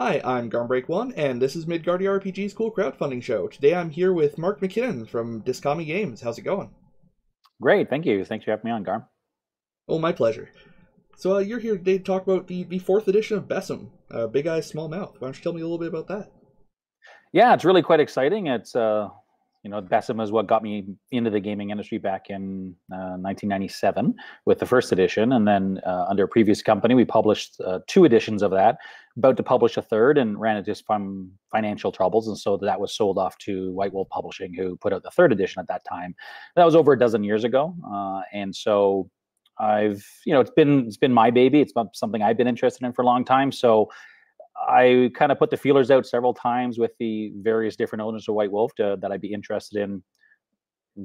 Hi, I'm Garm1, and this is Midgardy RPG's cool crowdfunding show. Today I'm here with Mark MacKinnon from Discomi Games. How's it going? Great, thank you. Thanks for having me on, Garm. Oh, my pleasure. So you're here today to talk about the fourth edition of BESM, Big Eyes, Small Mouth. Why don't you tell me a little bit about that? Yeah, it's really quite exciting. BESM is what got me into the gaming industry back in 1997 with the first edition, and then under a previous company, we published two editions of that. About to publish a third, and ran into some financial troubles, and so that was sold off to White Wolf Publishing, who put out the third edition at that time. That was over a dozen years ago, and so it's been my baby. It's something I've been interested in for a long time. So I kind of put the feelers out several times with the various different owners of White Wolf that I'd be interested in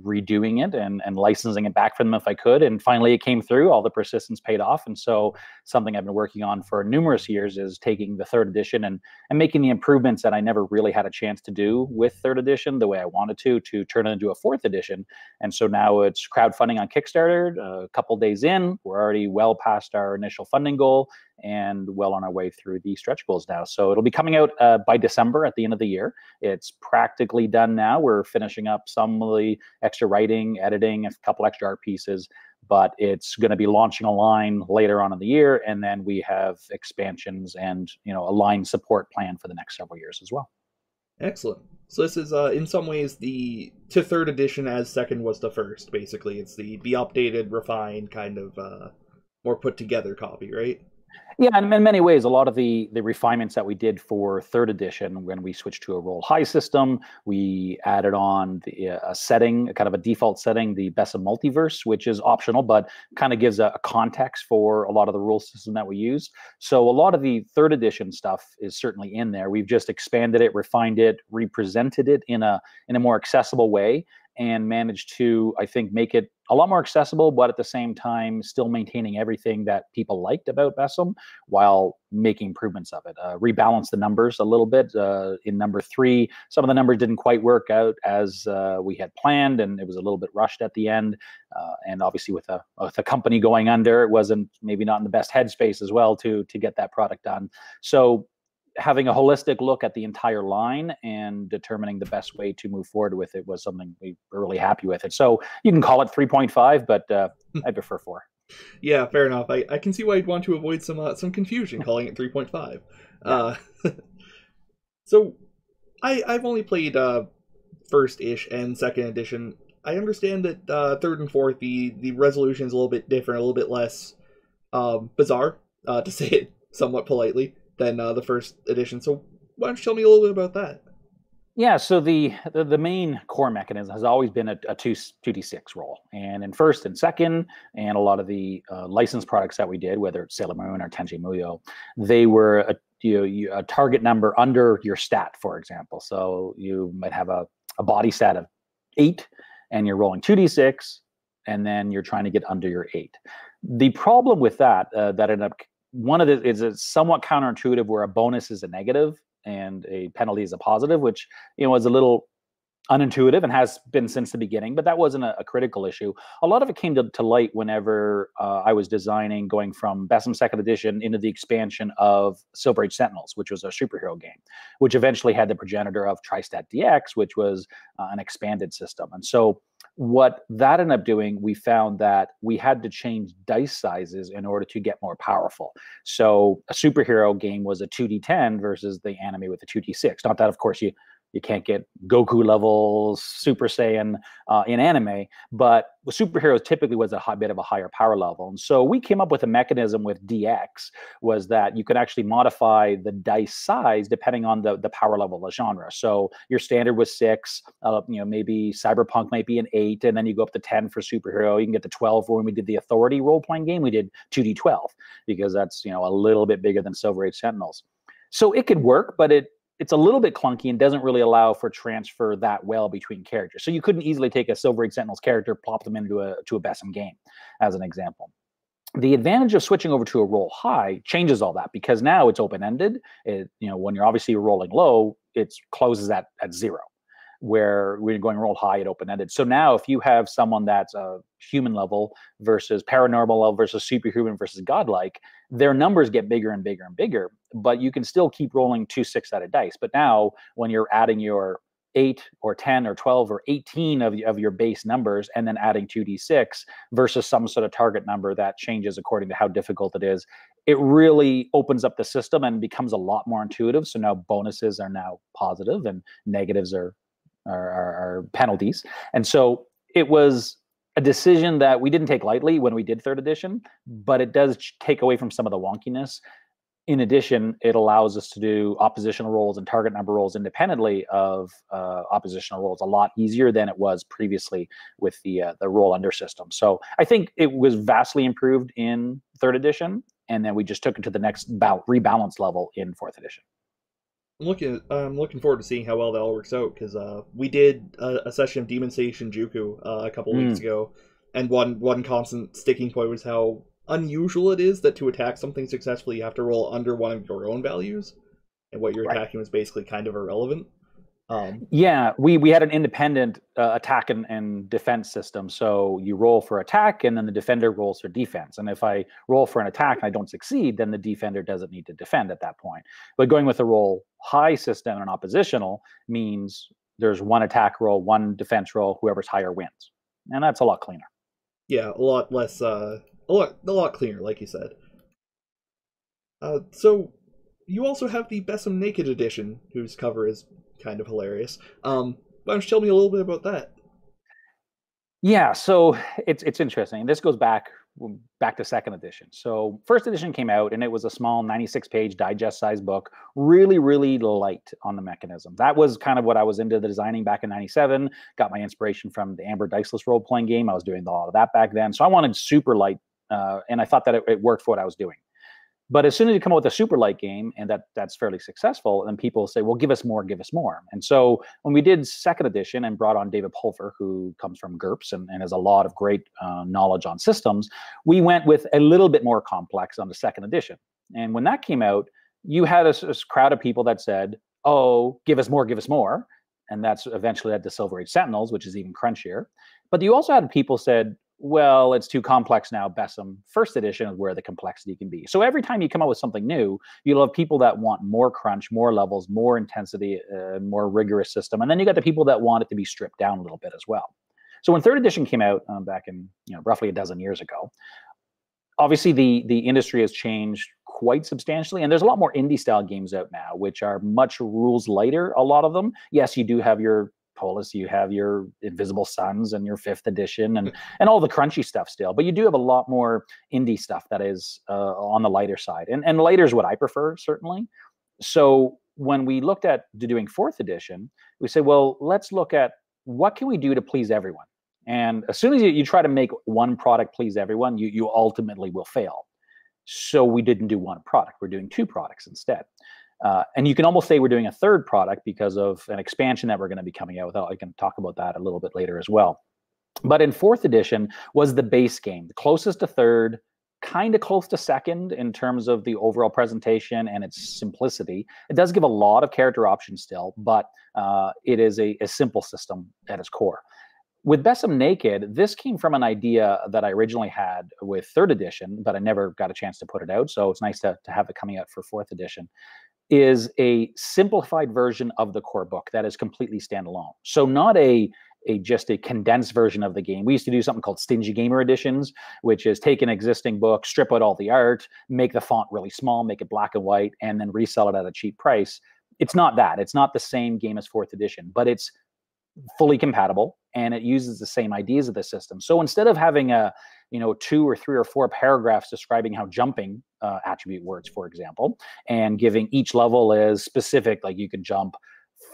redoing it and licensing it back from them if I could. And finally, it came through. All the persistence paid off. And so, something I've been working on for numerous years is taking the third edition and making the improvements that I never really had a chance to do with third edition the way I wanted to turn it into a fourth edition. And so now it's crowdfunding on Kickstarter. A couple days in, we're already well past our initial funding goal and well on our way through the stretch goals now. So it'll be coming out by December at the end of the year. It's practically done now. We're finishing up some of the extra writing, editing, a couple extra art pieces, but it's going to be launching a line later on in the year, and then we have expansions and a line support plan for the next several years as well. Excellent. So this is, in some ways, the to third edition as second was the first, basically. It's the updated, refined, kind of more put together copy, right? Yeah, and in many ways, a lot of the refinements that we did for third edition when we switched to a roll high system, we added on a setting, kind of a default setting, the BESM multiverse, which is optional, but kind of gives a context for a lot of the rule system that we use. So a lot of the third edition stuff is certainly in there. We've just expanded it, refined it, represented it in a more accessible way, and managed to, I think, make it a lot more accessible, but at the same time, still maintaining everything that people liked about BESM while making improvements of it. Rebalance the numbers a little bit. In number 3, some of the numbers didn't quite work out as we had planned, and it was a little bit rushed at the end. And obviously, with a company going under, it wasn't maybe not in the best headspace as well to get that product done. So having a holistic look at the entire line and determining the best way to move forward with it was something we were really happy with it. So you can call it 3.5, but I prefer 4. Yeah, fair enough. I can see why you'd want to avoid some confusion calling it 3.5. Yeah. So I've only played first-ish and second edition. I understand that third and fourth, the resolution is a little bit different, a little bit less bizarre, to say it somewhat politely, than the first edition. So why don't you tell me a little bit about that? Yeah, so the main core mechanism has always been a 2d6 roll, and in first and second, and a lot of the licensed products that we did, whether it's Sailor Moon or Tenchi Muyo, they were a target number under your stat, for example. So you might have a body stat of 8, and you're rolling 2d6, and then you're trying to get under your 8. The problem with that ended up one of the is it's somewhat counterintuitive, where a bonus is a negative and a penalty is a positive, which is a little unintuitive and has been since the beginning, but that wasn't a critical issue. A lot of it came to light whenever I was designing, going from BESM second edition into the expansion of Silver Age Sentinels, which was a superhero game, which eventually had the progenitor of Tristat DX, which was an expanded system. And so what that ended up doing, we found that we had to change dice sizes in order to get more powerful. So a superhero game was a 2d10 versus the anime with a 2d6. Not that, of course, you can't get Goku level Super Saiyan in anime, but with superheroes typically was a bit of a higher power level. And so we came up with a mechanism with DX, was that you could actually modify the dice size depending on the power level of the genre. So your standard was 6, maybe Cyberpunk might be an 8, and then you go up to 10 for superhero. You can get to 12. When we did the Authority role-playing game, we did 2d12 because that's a little bit bigger than Silver Age Sentinels. So it could work, but it's a little bit clunky and doesn't really allow for transfer that well between characters. So you couldn't easily take a Silver Age Sentinels character, plop them into a BESM game, as an example. The advantage of switching over to a roll high changes all that, because now it's open-ended. When you're obviously rolling low, it closes at 0. Where we're going roll high at open-ended. So now if you have someone that's a human level versus paranormal level versus superhuman versus godlike, their numbers get bigger and bigger and bigger, but you can still keep rolling 2 6-sided dice. But now when you're adding your 8 or 10 or 12 or 18 of your base numbers and then adding 2d6 versus some sort of target number that changes according to how difficult it is, it really opens up the system and becomes a lot more intuitive. So now bonuses are now positive and negatives are penalties. And so it was a decision that we didn't take lightly when we did third edition, but it does take away from some of the wonkiness. In addition, it allows us to do oppositional rolls and target number rolls independently of oppositional rolls a lot easier than it was previously with the roll under system. So I think it was vastly improved in third edition, and then we just took it to the next rebalance level in fourth edition. I'm looking forward to seeing how well that all works out, because we did a session of Demon Station Juku a couple weeks ago, and one constant sticking point was how unusual it is that to attack something successfully you have to roll under one of your own values, and what you're attacking was basically kind of irrelevant. Yeah, we had an independent attack and defense system. So you roll for attack, and then the defender rolls for defense. And if I roll for an attack and I don't succeed, then the defender doesn't need to defend at that point. But going with a roll high system and oppositional means there's one attack roll, one defense roll, whoever's higher wins. And that's a lot cleaner. Yeah, a lot less, a lot cleaner, like you said. So you also have the BESM Naked Edition, whose cover is kind of hilarious. Why don't you tell me a little bit about that? Yeah, so it's interesting. This goes back to second edition. So first edition came out, and it was a small 96-page digest-sized book, really, really light on the mechanism. That was kind of what I was into the designing back in '97. Got my inspiration from the Amber Diceless role-playing game. I was doing a lot of that back then. So I wanted super light, and I thought that it worked for what I was doing. But as soon as you come up with a super light game, and that's fairly successful, then people say, well, give us more, give us more. And so when we did second edition and brought on David Pulver, who comes from GURPS and has a lot of great knowledge on systems, we went with a little bit more complex on the second edition. And when that came out, you had a crowd of people that said, oh, give us more, give us more. And that's eventually led to Silver Age Sentinels, which is even crunchier. But you also had people said, well, it's too complex now. BESM first edition is where the complexity can be. So every time you come up with something new, you'll have people that want more crunch, more levels, more intensity, more rigorous system. And then you got the people that want it to be stripped down a little bit as well. So when third edition came out back in roughly a dozen years ago, obviously the industry has changed quite substantially, and there's a lot more indie style games out now, which are much rules lighter, a lot of them. Yes, you do have your Polis, you have your Invisible Suns and your fifth edition and all the crunchy stuff still, but you do have a lot more indie stuff that is on the lighter side, and lighter is what I prefer, certainly. So when we looked at doing fourth edition, we said, well, let's look at what can we do to please everyone. And as soon as you try to make one product please everyone, you ultimately will fail. So we didn't do one product. We're doing two products instead. And you can almost say we're doing a third product because of an expansion that we're going to be coming out with. I can talk about that a little bit later as well. But in fourth edition was the base game, the closest to third, kind of close to second in terms of the overall presentation and its simplicity. It does give a lot of character options still, but it is a simple system at its core. With BESM Naked, this came from an idea that I originally had with third edition, but I never got a chance to put it out. So it's nice to have it coming out for fourth edition. Is a simplified version of the core book that is completely standalone. So not just a condensed version of the game. We used to do something called Stingy Gamer Editions, which is take an existing book, strip out all the art, make the font really small, make it black and white, and then resell it at a cheap price. It's not that. It's not the same game as fourth edition, but it's fully compatible, and it uses the same ideas of the system. So instead of having 2 or 3 or 4 paragraphs describing how jumping attribute works, for example, and giving each level is specific, like you could jump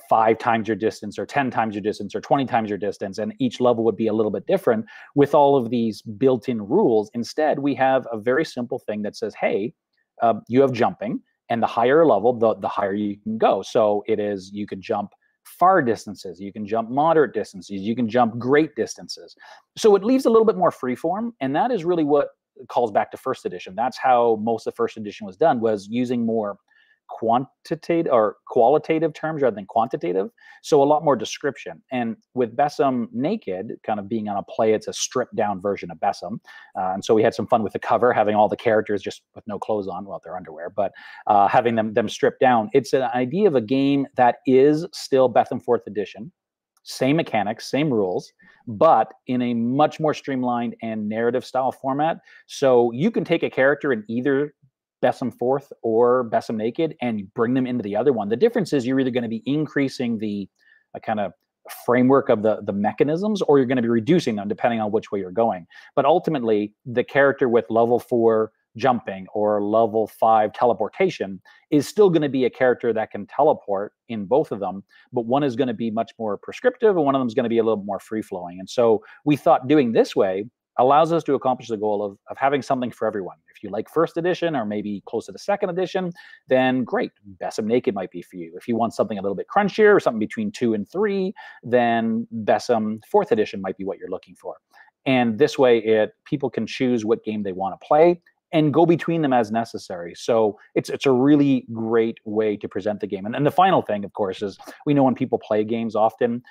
5 times your distance or 10 times your distance or 20 times your distance, and each level would be a little bit different with all of these built-in rules. Instead, we have a very simple thing that says, hey, you have jumping, and the higher level, the higher you can go. So it is, you could jump far distances, you can jump moderate distances, you can jump great distances. So it leaves a little bit more freeform, and that is really what calls back to first edition. That's how most of first edition was done, was using more quantitative or qualitative terms rather than quantitative. So a lot more description. And with BESM Naked kind of being on a play, it's a stripped down version of BESM. And so we had some fun with the cover, having all the characters just with no clothes on, well, their underwear, but having them stripped down. It's an idea of a game that is still BESM 4th edition. Same mechanics, same rules, but in a much more streamlined and narrative style format. So you can take a character in either BESM 4th or BESM Naked and bring them into the other one. The difference is you're either going to be increasing the kind of framework of the mechanisms, or you're going to be reducing them depending on which way you're going. But ultimately, the character with level 4 jumping or level 5 teleportation is still going to be a character that can teleport in both of them, but one is going to be much more prescriptive and one of them is going to be a little more free-flowing. And so we thought doing this way allows us to accomplish the goal of having something for everyone. If you like 1st edition or maybe closer to 2nd edition, then great, BESM Naked might be for you. If you want something a little bit crunchier or something between 2 and 3, then BESM 4th edition might be what you're looking for. And this way, people can choose what game they want to play and go between them as necessary. So it's a really great way to present the game. And the final thing, of course, is we know when people play games often,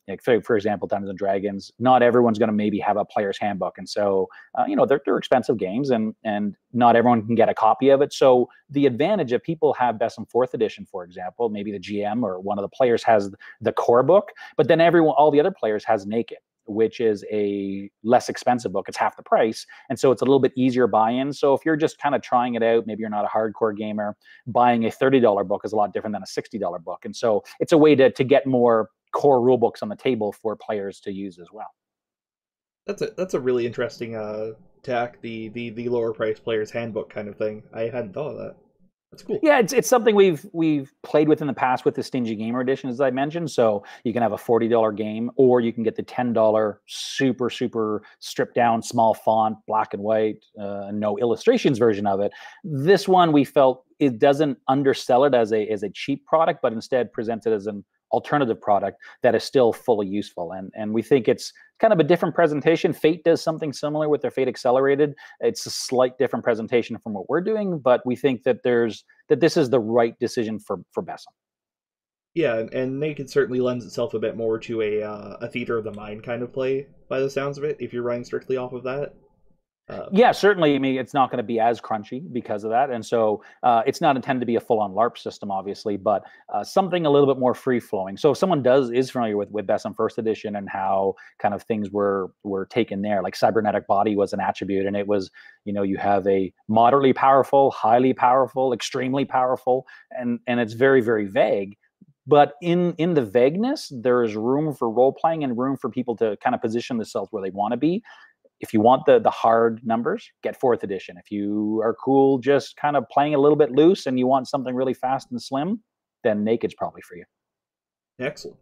like for example, Dungeons and Dragons, not everyone's going to maybe have a player's handbook. And so, they're expensive games and not everyone can get a copy of it. So the advantage of people have BESM 4th edition, for example, maybe the GM or one of the players has the core book, but then all the other players has Naked, which is a less expensive book. It's half the price. And so it's a little bit easier buy-in. So if you're just kind of trying it out, maybe you're not a hardcore gamer, buying a $30 book is a lot different than a $60 book. And so it's a way to get more core rule books on the table for players to use as well. That's a really interesting tack, the lower price player's handbook kind of thing. I hadn't thought of that. That's cool. Yeah, it's something we've played with in the past with the Stingy Gamer Edition, as I mentioned. So you can have a $40 game, or you can get the $10 super stripped down, small font, black and white, no illustrations version of it. This one we felt it doesn't undersell it as a cheap product, but instead presents it as an alternative product that is still fully useful. And we think it's kind of a different presentation. Fate does something similar with their Fate Accelerated. It's a slight different presentation from what we're doing, but we think that this is the right decision for BESM. Yeah, and Naked certainly lends itself a bit more to a theater of the mind kind of play, by the sounds of it, if you're running strictly off of that. Yeah, certainly. I mean, it's not going to be as crunchy because of that. And so it's not intended to be a full-on LARP system, obviously, but something a little bit more free-flowing. So if someone is familiar with BESM 1st edition and how kind of things were taken there, like cybernetic body was an attribute, and it was, you have a moderately powerful, highly powerful, extremely powerful, and it's very, very vague. But in the vagueness, there is room for role-playing and room for people to kind of position themselves where they want to be. If you want the hard numbers, get 4th edition. If you are cool just kind of playing a little bit loose and you want something really fast and slim, then Naked's probably for you. Excellent.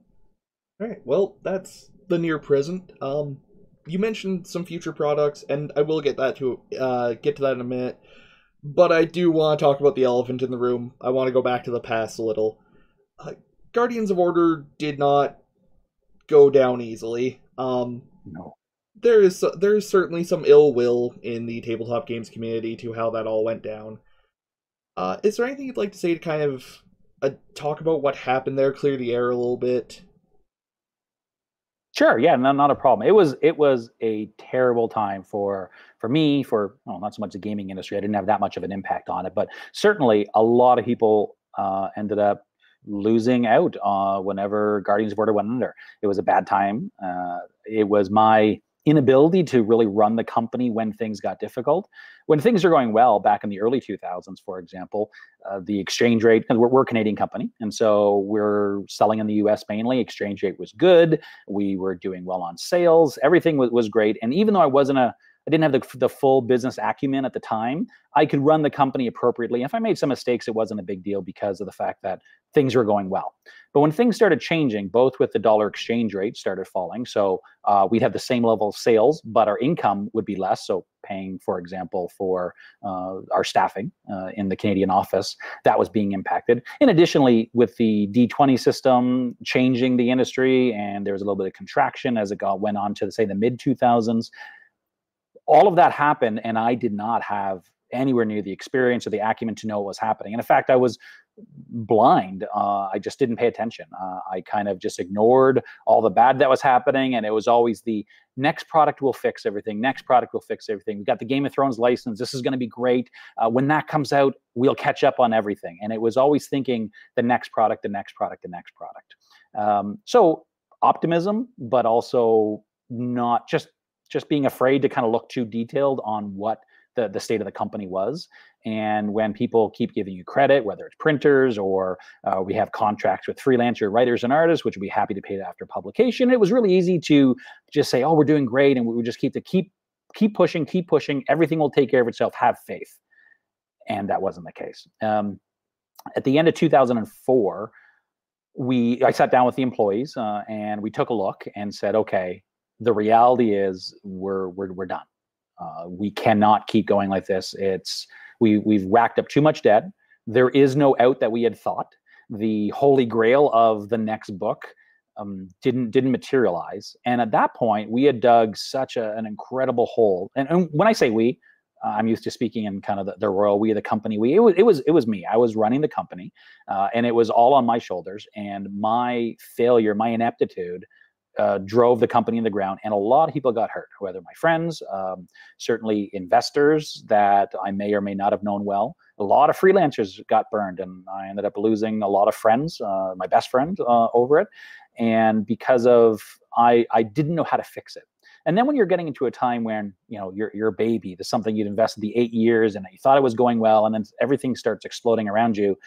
All right, well, that's the near present. You mentioned some future products, and I will get to that in a minute. But I do want to talk about the elephant in the room. I want to go back to the past a little. Guardians of Order did not go down easily. No. There is certainly some ill will in the tabletop games community to how that all went down. Is there anything you'd like to say to kind of talk about what happened there, clear the air a little bit? Sure, yeah, not a problem. It was a terrible time for me, not so much the gaming industry. I didn't have that much of an impact on it, but certainly a lot of people ended up losing out whenever Guardians of Order went under. It was a bad time. It was my inability to really run the company when things got difficult. When things are going well, back in the early 2000s, for example, the exchange rate, because we're a Canadian company, and so we're selling in the US mainly, exchange rate was good. We were doing well on sales. Everything was great. And even though I didn't have the full business acumen at the time, I could run the company appropriately. If I made some mistakes, it wasn't a big deal because of the fact that things were going well. But when things started changing, both with the dollar exchange rate started falling, so we'd have the same level of sales, but our income would be less. So paying, for example, for our staffing in the Canadian office, that was being impacted. And additionally, with the D20 system changing the industry, and there was a little bit of contraction as it went on to, say, the mid-2000s, all of that happened, and I did not have anywhere near the experience or the acumen to know what was happening. And in fact, I was blind. I just didn't pay attention. I kind of just ignored all the bad that was happening, and it was always the next product will fix everything. Next product will fix everything. We got the Game of Thrones license. This is going to be great. When that comes out, we'll catch up on everything. And it was always thinking the next product, the next product, the next product. So optimism, but also not just being afraid to kind of look too detailed on what the state of the company was. And when people keep giving you credit, whether it's printers or we have contracts with freelancer writers and artists, which we'd be happy to pay after publication, it was really easy to just say, oh, we're doing great. And we would just keep pushing. Everything will take care of itself. Have faith. And that wasn't the case. At the end of 2004, I sat down with the employees and we took a look and said, okay, the reality is we're done. We cannot keep going like this. We've racked up too much debt. There is no out that we had thought. The holy grail of the next book didn't materialize. And at that point, we had dug such an incredible hole. And when I say we, I'm used to speaking in kind of the royal we, the company we. It was me. I was running the company, and it was all on my shoulders. And my failure, my ineptitude, drove the company in the ground, and a lot of people got hurt, whether my friends, certainly investors that I may or may not have known well. A lot of freelancers got burned, and I ended up losing a lot of friends, my best friend over it. And because of, I didn't know how to fix it. And then when you're getting into a time when, you're a baby, there's something you'd invested the 8 years and you thought it was going well, and then everything starts exploding around you.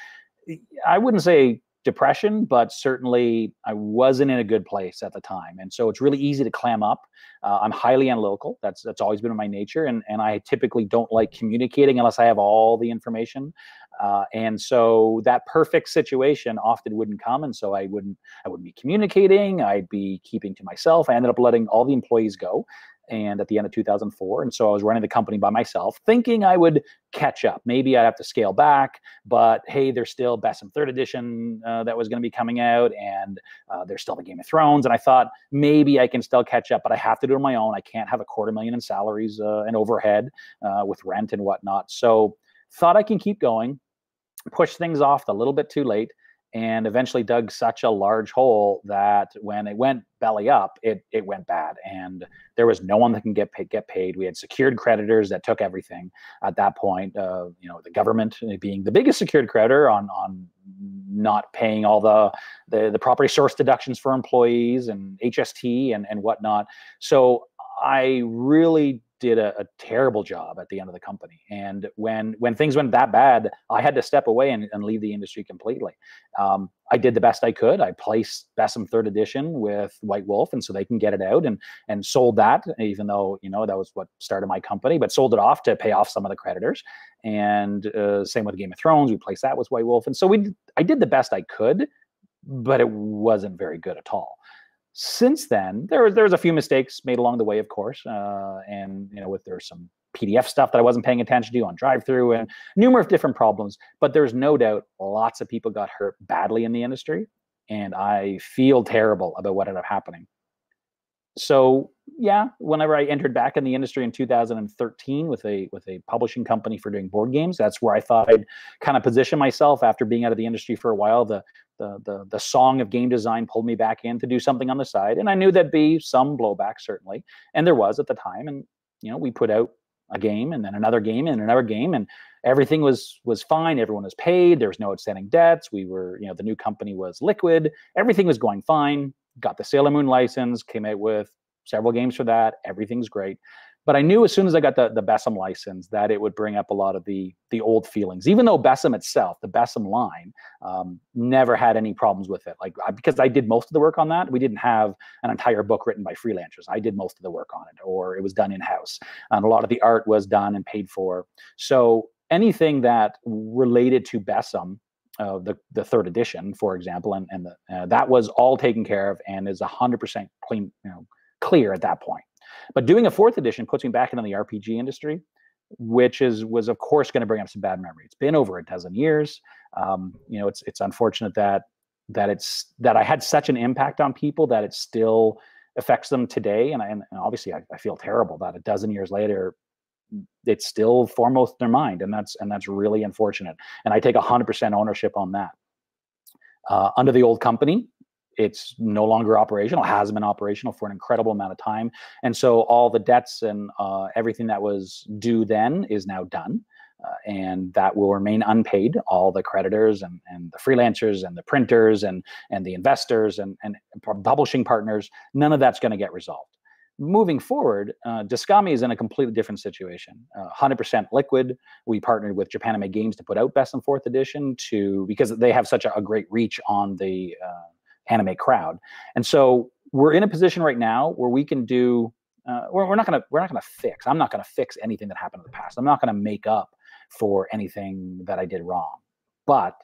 I wouldn't say depression, but certainly I wasn't in a good place at the time. And so it's really easy to clam up. I'm highly analytical. That's always been in my nature. And I typically don't like communicating unless I have all the information. And so that perfect situation often wouldn't come. And so I wouldn't be communicating. I'd be keeping to myself. I ended up letting all the employees go. And at the end of 2004. And so I was running the company by myself, thinking I would catch up. Maybe I'd have to scale back, but hey, there's still BESM 3rd edition that was going to be coming out, and there's still the Game of Thrones. And I thought maybe I can still catch up, but I have to do it on my own. I can't have $250,000 in salaries and overhead with rent and whatnot. So thought I can keep going, push things off a little bit too late, and eventually dug such a large hole that when it went belly up, it went bad. And there was no one that can get paid. We had secured creditors that took everything at that point. The government being the biggest secured creditor on not paying all the property source deductions for employees and HST and whatnot. So I really did a terrible job at the end of the company. And when things went that bad, I had to step away and leave the industry completely. I did the best I could. I placed BESM 3rd edition with White Wolf, and so they can get it out, and sold that, even though that was what started my company, but sold it off to pay off some of the creditors. And same with Game of Thrones, we placed that with White Wolf. And so I did the best I could, but it wasn't very good at all. Since then, there was a few mistakes made along the way, of course, and there's some PDF stuff that I wasn't paying attention to on drive-through and numerous different problems. But there's no doubt lots of people got hurt badly in the industry, and I feel terrible about what ended up happening. So yeah, whenever I entered back in the industry in 2013 with a publishing company for doing board games, that's where I thought I'd kind of position myself after being out of the industry for a while. The song of game design pulled me back in to do something on the side, and I knew there'd be some blowback, certainly, and there was at the time. And we put out a game and then another game and another game, and everything was fine. Everyone was paid. There was no outstanding debts. We were, the new company was liquid. Everything was going fine. Got the Sailor Moon license, came out with several games for that. Everything's great. But I knew as soon as I got the BESM license that it would bring up a lot of the old feelings, even though BESM itself, the BESM line, never had any problems with it. Because I did most of the work on that. We didn't have an entire book written by freelancers. I did most of the work on it, or it was done in-house. And a lot of the art was done and paid for. So anything that related to BESM, the 3rd edition, for example, and that was all taken care of and is 100% clean, clear at that point. But doing a 4th edition puts me back into the RPG industry, which was of course going to bring up some bad memory. It's been over a dozen years. It's unfortunate that I had such an impact on people that it still affects them today. And obviously I feel terrible that a dozen years later, it's still foremost in their mind, and that's really unfortunate. And I take 100% ownership on that. Under the old company, it's no longer operational, has been operational for an incredible amount of time. And so all the debts and everything that was due then is now done. And that will remain unpaid. All the creditors and the freelancers and the printers and the investors and publishing partners, none of that's going to get resolved. Moving forward, Discami is in a completely different situation. 100% liquid. We partnered with Japan Anime Games to put out BESM 4th edition because they have such a great reach on the anime crowd. And so we're in a position right now where we can do. We're not gonna fix. I'm not gonna fix anything that happened in the past. I'm not gonna make up for anything that I did wrong. But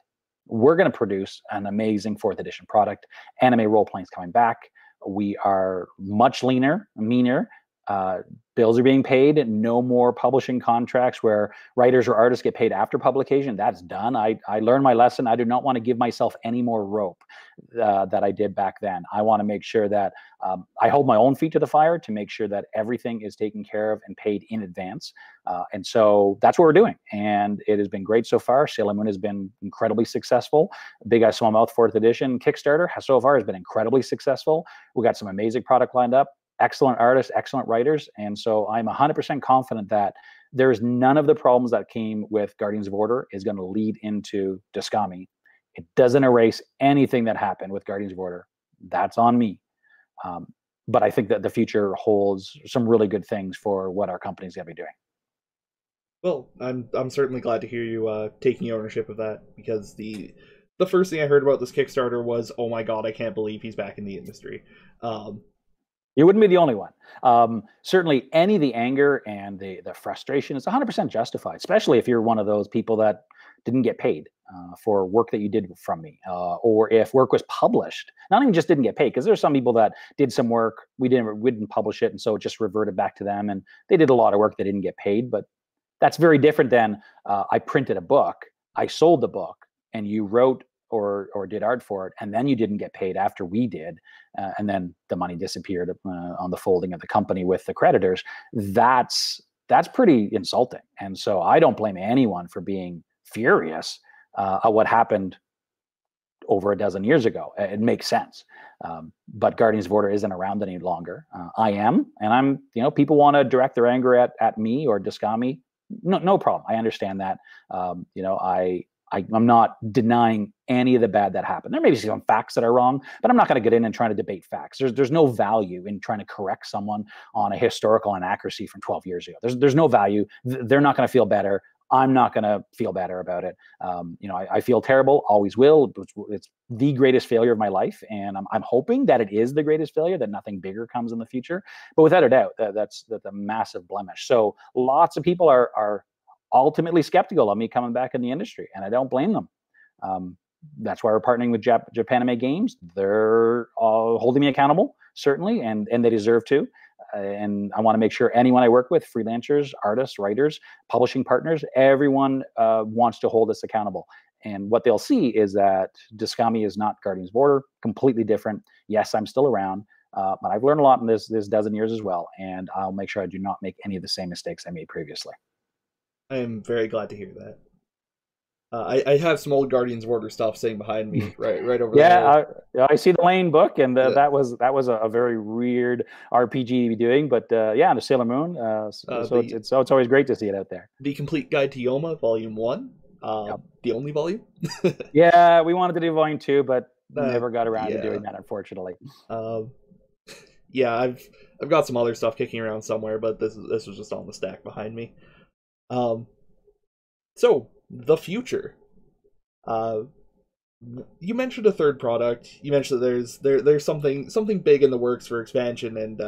we're gonna produce an amazing 4th edition product. Anime role playing is coming back. We are much leaner, meaner. Bills are being paid. No more publishing contracts where writers or artists get paid after publication. That's done. I learned my lesson. I do not want to give myself any more rope that I did back then. I want to make sure that I hold my own feet to the fire to make sure that everything is taken care of and paid in advance. And so that's what we're doing. And it has been great so far. Sailor Moon has been incredibly successful. Big Eye Small Mouth 4th edition Kickstarter so far has been incredibly successful. We got some amazing product lined up. Excellent artists, excellent writers. And so I'm 100% confident that there's none of the problems that came with Guardians of Order is going to lead into Discami. It doesn't erase anything that happened with Guardians of Order. That's on me. But I think that the future holds some really good things for what our company's going to be doing. Well, I'm certainly glad to hear you taking ownership of that, because the first thing I heard about this Kickstarter was, oh my god, I can't believe he's back in the industry. You wouldn't be the only one. Certainly, any of the anger and the frustration is 100% justified, especially if you're one of those people that didn't get paid for work that you did from me, or if work was published, not even just didn't get paid, because there's some people that did some work, we didn't publish it, and so it just reverted back to them, and they did a lot of work they didn't get paid. But that's very different than I printed a book, I sold the book, and you wrote or did art for it, and then you didn't get paid after we did, and then the money disappeared on the folding of the company with the creditors. That's pretty insulting. And so I don't blame anyone for being furious at what happened over a dozen years ago. It makes sense. But Guardians of Order isn't around any longer. I am, and I'm, people want to direct their anger at me or Discami. No problem. I understand that. I'm not denying any of the bad that happened. There may be some facts that are wrong, but I'm not going to get in and try to debate facts. There's no value in trying to correct someone on a historical inaccuracy from 12 years ago. There's no value. They're not going to feel better. I'm not going to feel better about it. I feel terrible, always will. It's the greatest failure of my life, and I'm hoping that it is the greatest failure, that nothing bigger comes in the future. But without a doubt, that's a massive blemish. So lots of people are ultimately skeptical of me coming back in the industry, and I don't blame them. That's why we're partnering with Japan Anime Games. They're holding me accountable, certainly, and they deserve to. And I want to make sure anyone I work with, freelancers, artists, writers, publishing partners, everyone wants to hold us accountable. And what they'll see is that Discami is not Guardians of Order, completely different. Yes, I'm still around, but I've learned a lot in this dozen years as well, and I'll make sure I do not make any of the same mistakes I made previously. I am very glad to hear that. I have some old Guardians of Order stuff sitting behind me, right over there. Yeah, I see the Lane book, and that was a very weird RPG to be doing. But yeah, the Sailor Moon. It's always great to see it out there. The Complete Guide to Yoma, Volume 1, yep. The only volume. Yeah, we wanted to do Volume 2, but never got around to doing that, unfortunately. Yeah, I've got some other stuff kicking around somewhere, but this was just on the stack behind me. So the future. You mentioned a third product. You mentioned that there's something big in the works for expansion and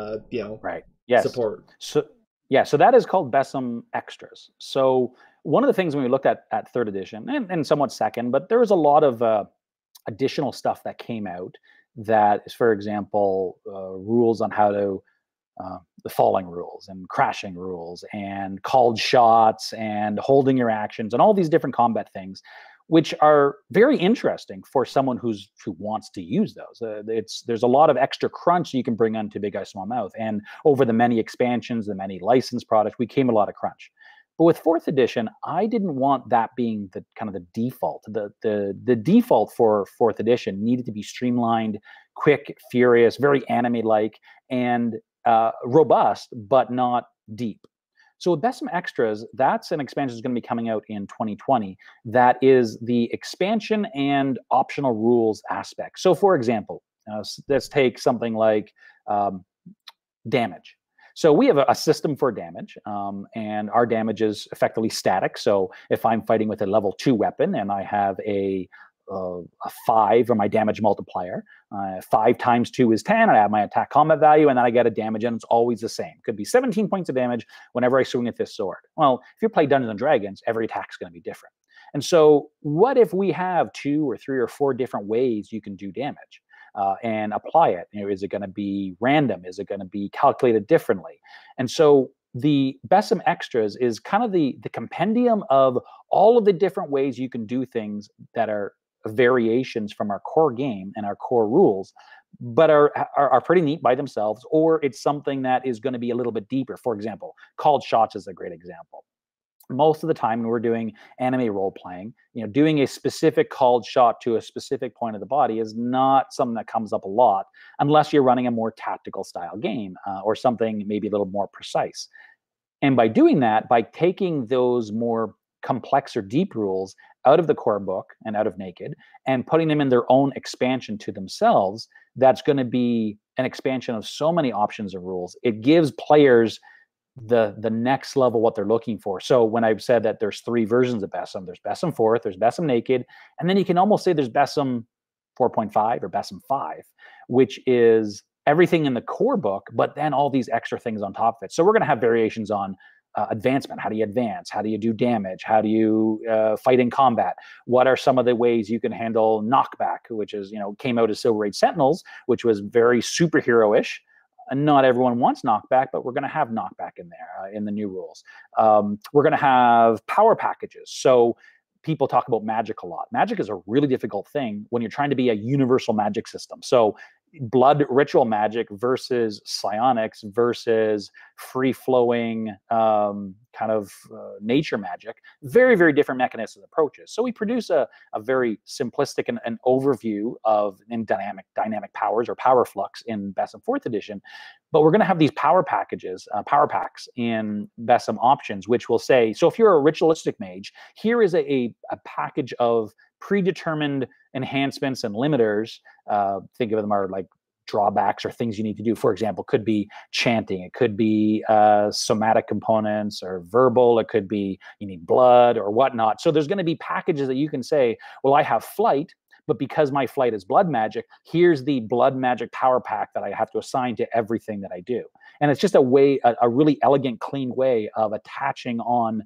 right. Yes. Support. So that is called BESM Extras. So one of the things when we looked at third edition and somewhat second, but there was a lot of additional stuff that came out that is, for example, rules on how to the falling rules and crashing rules and called shots and holding your actions and all these different combat things. which are very interesting for someone who wants to use those. There's a lot of extra crunch you can bring onto Big Eye Small Mouth, and over the many expansions, the many licensed products, we came a lot of crunch. But with fourth edition, I didn't want that being the kind of the default. The default for fourth edition needed to be streamlined, quick, furious, very anime-like, and robust, but not deep. So with BESM Extras, that's an expansion that's going to be coming out in 2020. That is the expansion and optional rules aspect. So for example, let's take something like damage. So we have a system for damage, and our damage is effectively static. So if I'm fighting with a level 2 weapon and I have a 5 or my damage multiplier, 5 times 2 is 10. I have my attack combat value, and then I get a damage, and it's always the same. It could be 17 points of damage whenever I swing at this sword. Well, if you play Dungeons and Dragons, every attack is going to be different. And so what if we have 2 or 3 or 4 different ways you can do damage? And apply it. Is it going to be random? Is it going to be calculated differently? And so the BESM Extras is kind of the compendium of all of the different ways you can do things that are variations from our core game and our core rules, but are pretty neat by themselves, or it's something that is going to be a little bit deeper. For example, called shots is a great example. Most of the time when we're doing anime role playing, doing a specific called shot to a specific point of the body is not something that comes up a lot unless you're running a more tactical style game or something maybe a little more precise. And by doing that, by taking those more complex or deep rules out of the core book and out of Naked and putting them in their own expansion to themselves, that's going to be an expansion of so many options of rules. It gives players the next level what they're looking for. So when I've said that there's 3 versions of BESM, there's BESM 4th, there's BESM Naked, and then you can almost say there's BESM 4.5 or BESM 5, which is everything in the core book, but then all these extra things on top of it. So we're going to have variations on advancement. How do you advance? How do you do damage? How do you fight in combat? What are some of the ways you can handle knockback, which is, came out as Silver Age Sentinels, which was very superhero-ish. And not everyone wants knockback, but we're going to have knockback in there in the new rules. We're going to have power packages. So people talk about magic a lot. Magic is a really difficult thing when you're trying to be a universal magic system. So blood ritual magic versus psionics versus free-flowing nature magic, very, very different mechanisms and approaches. So we produce a very simplistic and overview of dynamic powers or power flux in BESM 4th edition, but we're going to have these power packages, power packs in BESM options, which will say, so if you're a ritualistic mage, here is a package of predetermined enhancements and limiters. Think of them are like drawbacks or things you need to do. For example, could be chanting, it could be somatic components or verbal, it could be you need blood or whatnot. So there's going to be packages that you can say, well, I have flight, but because my flight is blood magic, here's the blood magic power pack that I have to assign to everything that I do. And it's just a really elegant, clean way of attaching on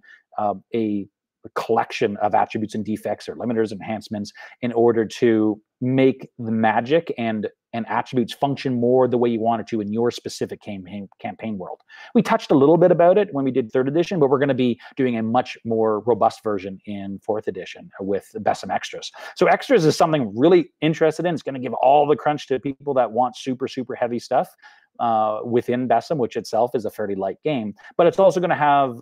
a collection of attributes and defects or limiters, enhancements in order to make the magic and attributes function more the way you want it to in your specific campaign world. We touched a little bit about it when we did 3rd edition, but we're going to be doing a much more robust version in 4th edition with BESM Extras. So Extras is something I'm really interested in. It's going to give all the crunch to people that want super, super heavy stuff within BESM, which itself is a fairly light game, but it's also going to have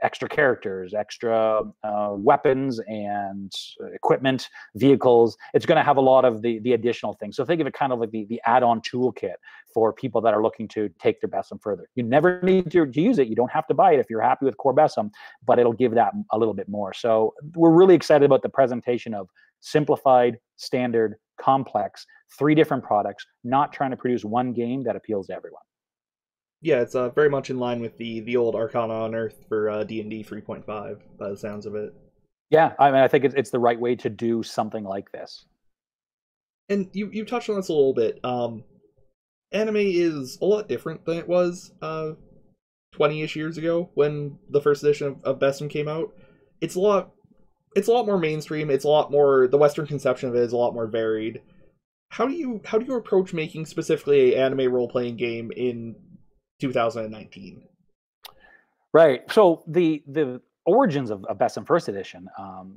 extra characters, extra weapons and equipment, vehicles. It's going to have a lot of the additional things. So think of it kind of like the add-on toolkit for people that are looking to take their BESM further. You never need to use it. You don't have to buy it if you're happy with core BESM, but it'll give that a little bit more. So we're really excited about the presentation of simplified, standard, complex, 3 different products, not trying to produce one game that appeals to everyone. Yeah, it's very much in line with the old Arcana Unearthed for D&D 3.5 by the sounds of it. Yeah, I mean, I think it's the right way to do something like this. And you touched on this a little bit. Anime is a lot different than it was 20-ish years ago when the first edition of BESM came out. It's a lot more mainstream. It's a lot more, the Western conception of it is a lot more varied. How do you approach making specifically an anime role-playing game in 2019? Right. So the origins of BESM First Edition,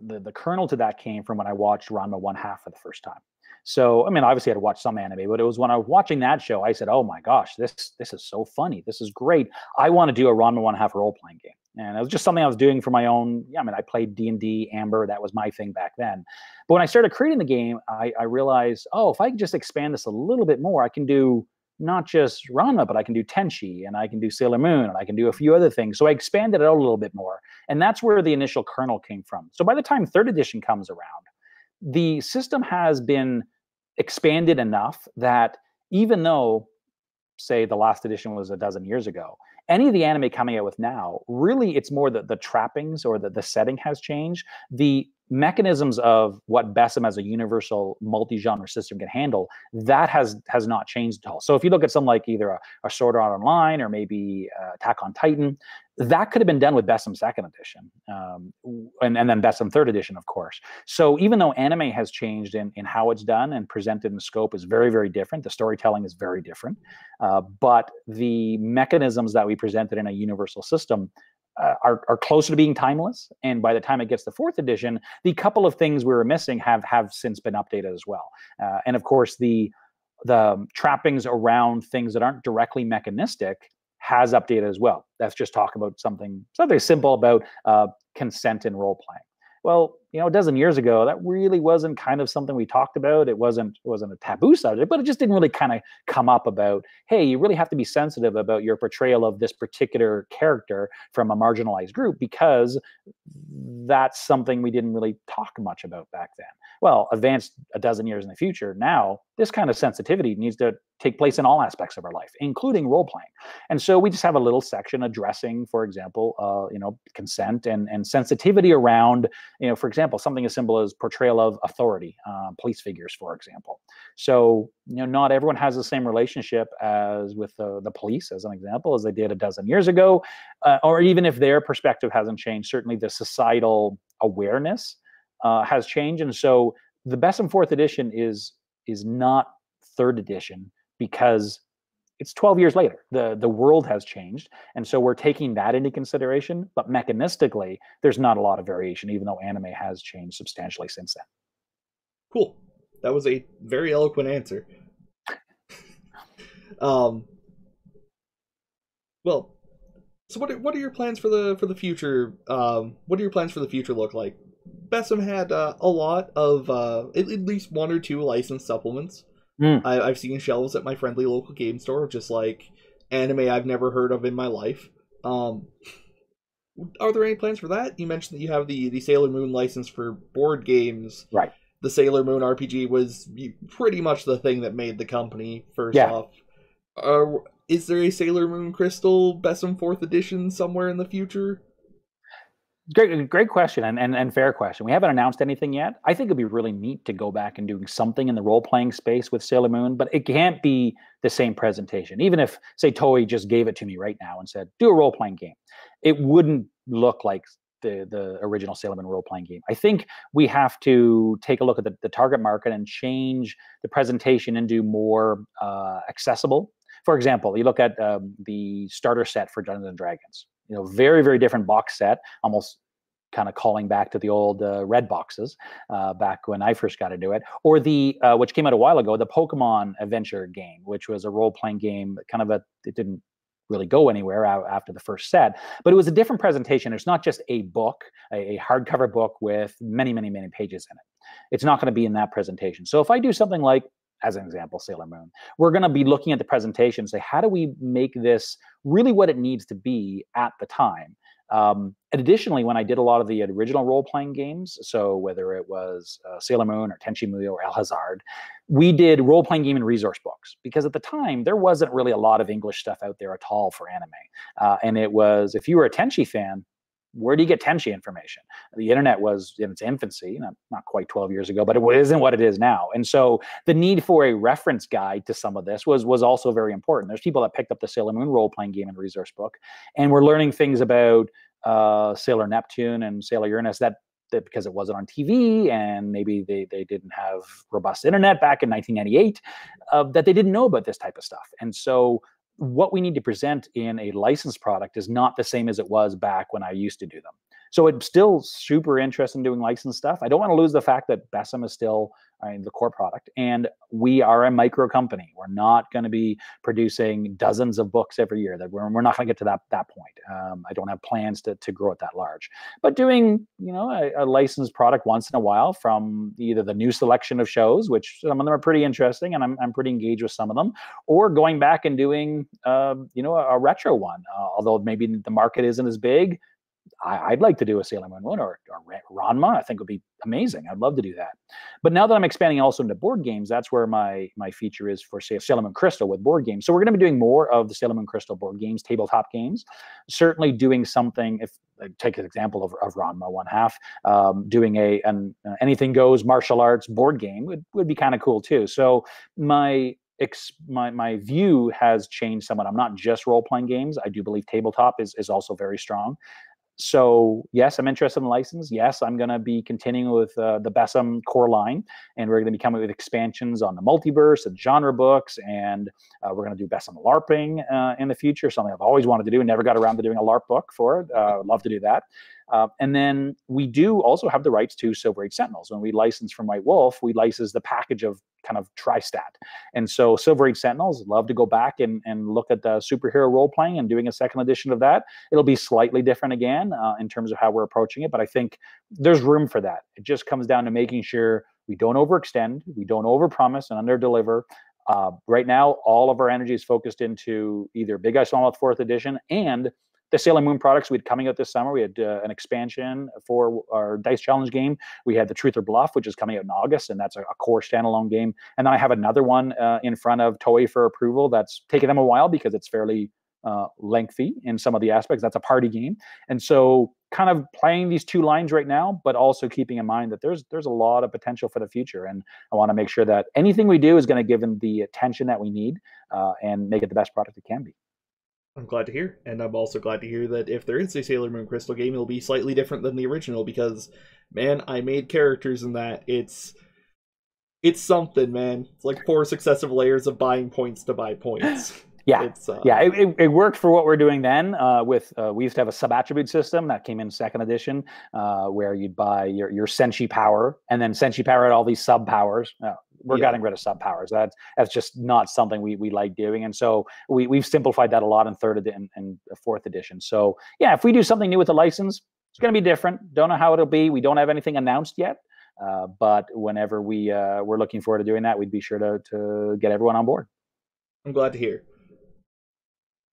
the kernel to that came from when I watched Ranma One Half for the first time. So, I mean, obviously I had watched some anime, but it was when I was watching that show, I said, oh my gosh, this is so funny. This is great. I want to do a Ranma One Half role-playing game. And it was just something I was doing for my own. Yeah, I mean, I played D&D, Amber. That was my thing back then. But when I started creating the game, I realized, oh, if I can just expand this a little bit more, I can do not just Ranma, but I can do Tenchi, and I can do Sailor Moon, and I can do a few other things. So I expanded it out a little bit more. And that's where the initial kernel came from. So by the time third edition comes around, the system has been expanded enough that even though, say, the last edition was a dozen years ago, any of the anime coming out with now, really it's more the trappings or the setting has changed. The mechanisms of what BESM as a universal multi-genre system can handle, that has not changed at all. So if you look at something like either a Sword Art Online or maybe Attack on Titan, that could have been done with BESM second edition, and then BESM third edition, of course. So even though anime has changed in how it's done and presented in scope is very, very different, the storytelling is very different, but the mechanisms that we presented in a universal system are closer to being timeless. And by the time it gets to fourth edition, the couple of things we were missing have since been updated as well. And of course, the trappings around things that aren't directly mechanistic has updated as well. That's just talk about something simple about consent in role playing. Well, a dozen years ago, that really wasn't kind of something we talked about. It wasn't a taboo subject, but it just didn't really kind of come up about, hey, you really have to be sensitive about your portrayal of this particular character from a marginalized group, because that's something we didn't really talk much about back then. Well, advanced a dozen years in the future, now this kind of sensitivity needs to take place in all aspects of our life, including role playing. And so we just have a little section addressing, for example, consent and sensitivity around, for example, something as simple as portrayal of authority, police figures, for example. So, not everyone has the same relationship as with the police, as an example, as they did a dozen years ago, or even if their perspective hasn't changed, certainly the societal awareness has changed. And so the BESM fourth edition is not third edition because it's 12 years later. The world has changed. And so we're taking that into consideration. But mechanistically, there's not a lot of variation, even though anime has changed substantially since then. Cool. That was a very eloquent answer. Well, so what are your plans for the future? What do your plans for the future look like? BESM had a lot of at least one or two licensed supplements. I've seen shelves at my friendly local game store, just like anime I've never heard of in my life. Are there any plans for that? You mentioned that you have the Sailor Moon license for board games. Right. The Sailor Moon RPG was pretty much the thing that made the company first off. Is there a Sailor Moon Crystal BESM 4th edition somewhere in the future? Great question and fair question. We haven't announced anything yet. I think it'd be really neat to go back and doing something in the role-playing space with Sailor Moon, but it can't be the same presentation. Even if, say, Toei just gave it to me right now and said, do a role-playing game, it wouldn't look like the original Sailor Moon role-playing game. I think we have to take a look at the target market and change the presentation and do more accessible. For example, you look at the starter set for Dungeons and Dragons. Very, very different box set, almost kind of calling back to the old red boxes back when I first got into it, or the which came out a while ago, the Pokemon Adventure game, which was a role-playing game, it didn't really go anywhere after the first set, but it was a different presentation. It's not just a book, a hardcover book with many, many, many pages in it. It's not going to be in that presentation. So if I do something like, as an example, Sailor Moon, we're going to be looking at the presentation and say, how do we make this really what it needs to be at the time? And additionally, when I did a lot of the original role-playing games, so whether it was Sailor Moon or Tenchi Muyo or El Hazard, we did role-playing game and resource books, because at the time, there wasn't really a lot of English stuff out there at all for anime. And it was, if you were a Tenchi fan, where do you get Tenchi information? The internet was in its infancy, not quite 12 years ago, but it isn't what it is now. And so the need for a reference guide to some of this was also very important. There's people that picked up the Sailor Moon role-playing game and resource book, and we're learning things about Sailor Neptune and Sailor Uranus that because it wasn't on TV and maybe they didn't have robust internet back in 1998, that they didn't know about this type of stuff. And so what we need to present in a licensed product is not the same as it was back when I used to do them. So it's still super interested in doing licensed stuff. I don't want to lose the fact that BESM is still the core product, and we are a micro company. We're not going to be producing dozens of books every year. That we're not going to get to that point. I don't have plans to grow it that large. But doing a licensed product once in a while from either the new selection of shows, which some of them are pretty interesting, and I'm pretty engaged with some of them, or going back and doing a retro one. Although maybe the market isn't as big, I'd like to do a Sailor Moon one or Ranma. I think would be amazing. I'd love to do that. But now that I'm expanding also into board games, that's where my feature is for, say, Sailor Moon Crystal with board games. So we're going to be doing more of the Sailor Moon Crystal board games, tabletop games. Certainly doing something, if take an example of Ranma one half, doing an anything goes martial arts board game would be kind of cool too. So my view has changed somewhat. I'm not just role-playing games. I do believe tabletop is also very strong. So yes, I'm interested in license. Yes, I'm going to be continuing with the BESM core line, and we're going to be coming with expansions on the multiverse and genre books, and we're going to do BESM LARPing in the future, something I've always wanted to do and never got around to doing a LARP book for it. Love to do that. And then we do also have the rights to Silver Age Sentinels. When we license from White Wolf, we license the package of kind of tri-stat. And so Silver Age Sentinels, love to go back and look at the superhero role-playing and doing a second edition of that. It'll be slightly different again in terms of how we're approaching it, but I think there's room for that. It just comes down to making sure we don't overextend, we don't overpromise and underdeliver. Right now, all of our energy is focused into either Big Eye Smallmouth 4th edition and the Sailor Moon products we had coming out this summer. We had an expansion for our Dice Challenge game. We had the Truth or Bluff, which is coming out in August, and that's a core standalone game. And then I have another one in front of Toei for approval that's taken them a while because it's fairly lengthy in some of the aspects. That's a party game. And so kind of playing these two lines right now, but also keeping in mind that there's a lot of potential for the future. And I want to make sure that anything we do is going to give them the attention that we need and make it the best product it can be. I'm glad to hear, and I'm also glad to hear that if there is a Sailor Moon Crystal game, it'll be slightly different than the original, because, man, I made characters in that. It's something, man. It's like 4 successive layers of buying points to buy points. Yeah, it worked for what we're doing then. We used to have a sub-attribute system that came in 2nd edition, where you'd buy your Senshi power, and then Senshi power had all these sub-powers. We're getting rid of sub-powers. That's just not something we like doing, and so we've simplified that a lot in 3rd and 4th edition. So yeah, if we do something new with the license, it's going to be different. Don't know how it'll be. We don't have anything announced yet, but whenever we're looking forward to doing that, we'd be sure to get everyone on board. I'm glad to hear.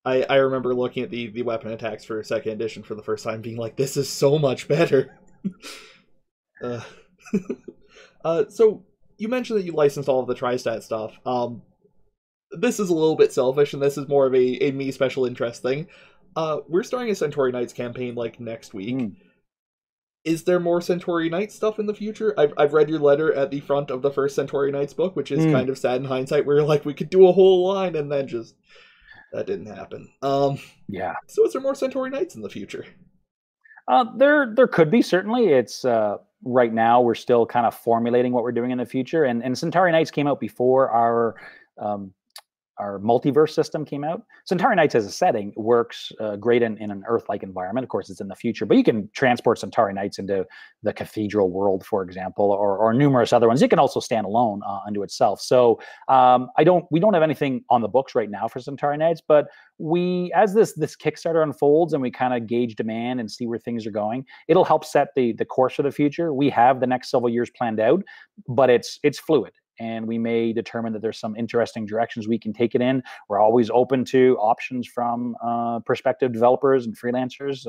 I remember looking at the weapon attacks for 2nd edition for the first time, being like, this is so much better. So you mentioned that you licensed all of the tri-stat stuff. This is a little bit selfish, and this is more of a me special interest thing. We're starting a Centauri Knights campaign like next week. Is there more Centauri Knights stuff in the future? I've read your letter at the front of the first Centauri Knights book, which is kind of sad in hindsight, where like we could do a whole line and then just that didn't happen. Yeah. So is there more Centauri Knights in the future? There could be, certainly. It's right now we're still kind of formulating what we're doing in the future, and Centauri Knights came out before our multiverse system came out. Centauri Knights as a setting works great in an Earth-like environment. Of course, it's in the future, but you can transport Centauri Knights into the cathedral world, for example, or numerous other ones. It can also stand alone unto itself. So we don't have anything on the books right now for Centauri Knights, but as this Kickstarter unfolds and we kind of gauge demand and see where things are going, it'll help set the course for the future. We have the next several years planned out, but it's fluid. And we may determine that there's some interesting directions we can take it in. We're always open to options from prospective developers and freelancers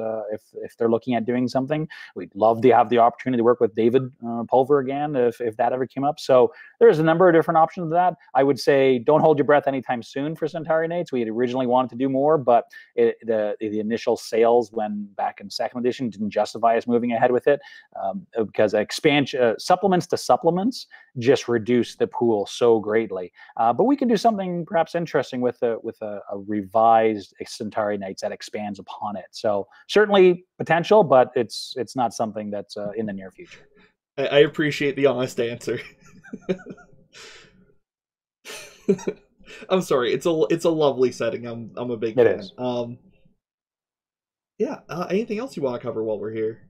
if they're looking at doing something. We'd love to have the opportunity to work with David Pulver again if that ever came up. So there's a number of different options of that. I would say don't hold your breath anytime soon for Centauri Knights. We had originally wanted to do more, but the initial sales when back in 2nd edition didn't justify us moving ahead with it because expansion supplements to supplements just reduce the pool so greatly. But we can do something perhaps interesting with a revised Centauri Knights that expands upon it. So certainly potential, but it's not something that's in the near future. I appreciate the honest answer. I'm sorry. It's a lovely setting. I'm a big fan. It is. Yeah. Anything else you want to cover while we're here?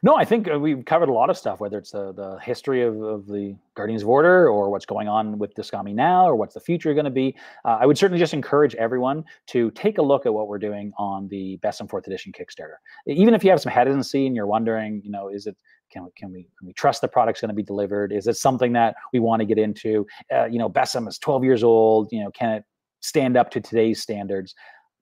No, I think we've covered a lot of stuff, whether it's the history of the Guardians of Order or what's going on with Discami now or what's the future going to be. I would certainly just encourage everyone to take a look at what we're doing on the BESM 4th edition Kickstarter. Even if you have some hesitancy and you're wondering, is it, can we trust the product's going to be delivered? Is it something that we want to get into? BESM is 12 years old. Can it stand up to today's standards?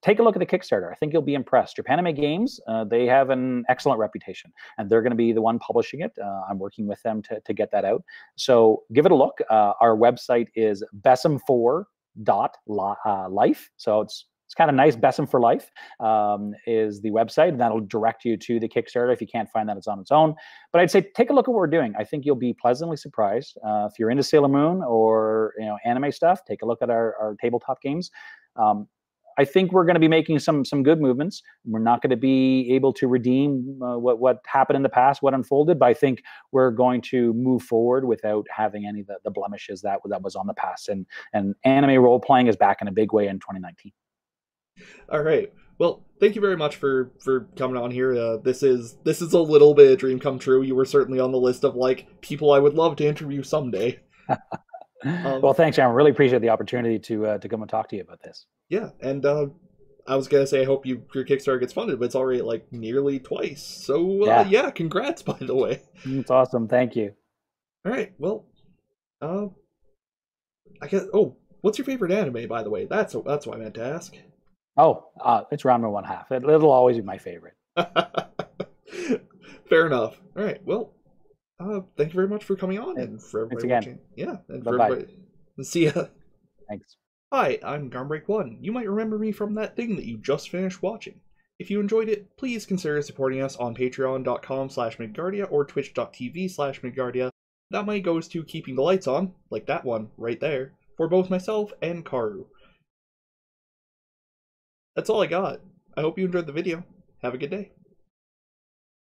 Take a look at the Kickstarter. I think you'll be impressed. Japanime Games, they have an excellent reputation, and they're going to be the one publishing it. I'm working with them to get that out. So give it a look. Our website is besm4.life. So it's kind of nice. BESM for Life is the website, and that'll direct you to the Kickstarter. If you can't find that, it's on its own. But I'd say take a look at what we're doing. I think you'll be pleasantly surprised. If you're into Sailor Moon or anime stuff, take a look at our tabletop games. I think we're going to be making some good movements. We're not going to be able to redeem what happened in the past, what unfolded, but I think we're going to move forward without having any of the blemishes that was on the past. And anime role playing is back in a big way in 2019. All right. Well, thank you very much for coming on here. This is a little bit of dream come true. You were certainly on the list of people I would love to interview someday. Well, thanks, Sam. I really appreciate the opportunity to come and talk to you about this. Yeah, and I was gonna say I hope your Kickstarter gets funded, but it's already nearly twice. So yeah, congrats, by the way. It's awesome. Thank you. All right. Well, I guess. Oh, what's your favorite anime, by the way? That's what I meant to ask. Oh, it's Ranma 1/2. It'll always be my favorite. Fair enough. All right. Well, thank you very much for coming on and for everybody watching. Yeah, and for everybody. See ya. Thanks. Hi, I'm Garmbreak1. You might remember me from that thing that you just finished watching. If you enjoyed it, please consider supporting us on patreon.com/Midgardia or twitch.tv/Midgardia. That money goes to keeping the lights on, like that one right there, for both myself and Karu. That's all I got. I hope you enjoyed the video. Have a good day.